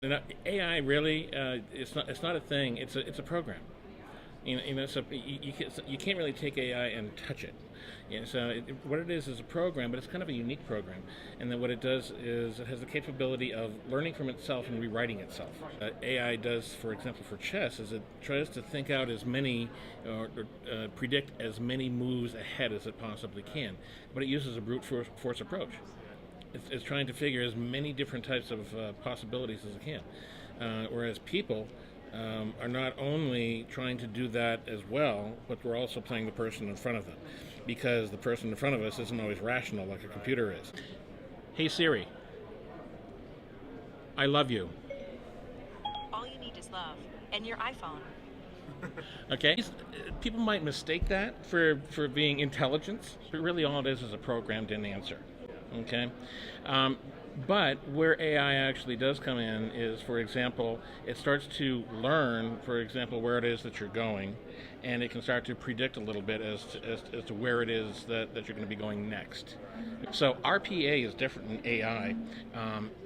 AI really, it's not a thing. It's a program. So you can't really take AI and touch it. So what it is a program, but it's kind of a unique program. And then what it does is it has the capability of learning from itself and rewriting itself. AI does, for example, for chess, is it tries to think out as many or predict as many moves ahead as it possibly can, but it uses a brute force approach. It's trying to figure as many different types of possibilities as it can. Whereas people are not only trying to do that as well, but we're also playing the person in front of them, because the person in front of us isn't always rational like a computer is. Hey Siri, I love you. All you need is love and your iPhone. Okay? People might mistake that for being intelligence, but really all it is a programmed in answer. Okay? But where AI actually does come in is, for example, it starts to learn, for example, where it is that you're going, and it can start to predict a little bit as to where it is that you're going to be going next. So RPA is different than AI.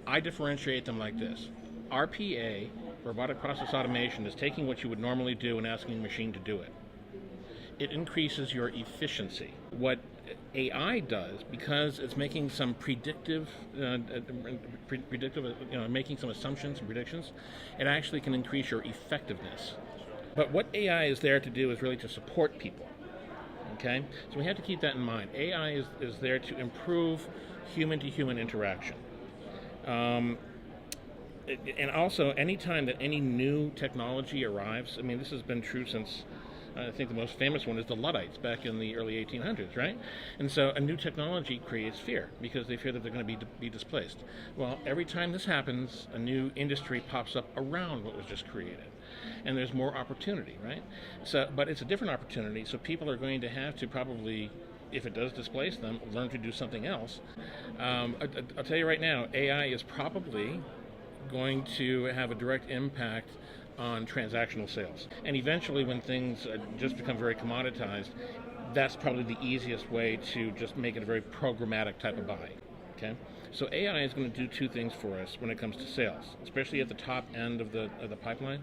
I differentiate them like this. RPA, robotic process automation, is taking what you would normally do and asking a machine to do it. It increases your efficiency. What AI does, because it's making some predictive, making some assumptions and predictions, it actually can increase your effectiveness. But what AI is there to do is really to support people. Okay, so we have to keep that in mind. AI is there to improve human-to-human interaction. And also, anytime that any new technology arrives, I mean, this has been true since, I think the most famous one is the Luddites back in the early 1800s, right? And so a new technology creates fear because they fear that they're going to be displaced. Well, every time this happens, a new industry pops up around what was just created. And there's more opportunity, right? So, but it's a different opportunity, so people are going to have to probably, if it does displace them, learn to do something else. I'll tell you right now, AI is probably going to have a direct impact on transactional sales. And eventually, when things just become very commoditized, that's probably the easiest way to just make it a very programmatic type of buy. Okay? So AI is going to do two things for us when it comes to sales, especially at the top end of the pipeline.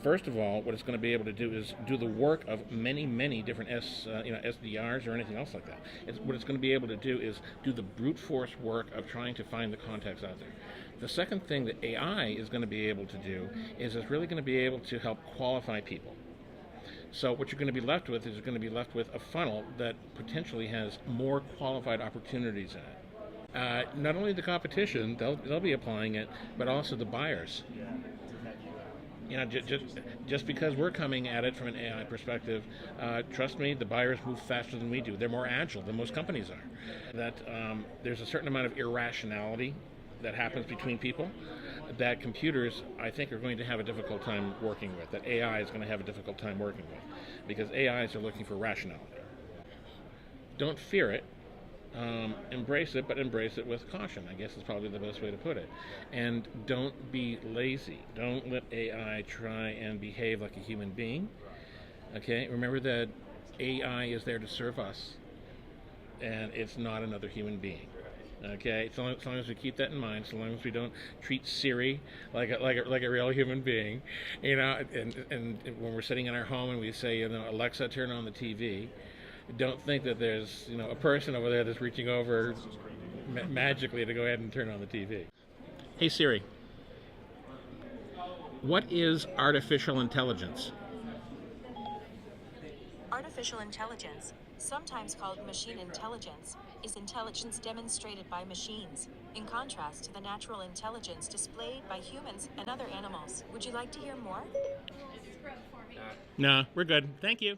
First of all, what it's going to be able to do is do the work of many different SDRs or anything else like that. What it's going to be able to do is do the brute force work of trying to find the contacts out there. The second thing that AI is going to be able to do is it's really going to be able to help qualify people. So what you're going to be left with is you're going to be left with a funnel that potentially has more qualified opportunities in it. Not only the competition, they'll be applying it, but also the buyers. Just because we're coming at it from an AI perspective, trust me, the buyers move faster than we do. They're more agile than most companies are. That there's a certain amount of irrationality that happens between people that computers, I think, are going to have a difficult time working with, that AI is going to have a difficult time working with, because AIs are looking for rationality. Don't fear it. Embrace it, but embrace it with caution, I guess is probably the best way to put it. And don't be lazy. Don't let AI try and behave like a human being. Okay? Remember that AI is there to serve us, and it's not another human being. Okay, so long as we keep that in mind, so long as we don't treat Siri like a real human being, and when we're sitting in our home and we say, Alexa, turn on the TV, don't think that there's a person over there that's reaching over magically to go ahead and turn on the TV. Hey Siri, what is artificial intelligence? Artificial intelligence, sometimes called machine intelligence, is intelligence demonstrated by machines, in contrast to the natural intelligence displayed by humans and other animals. Would you like to hear more? No, we're good. Thank you.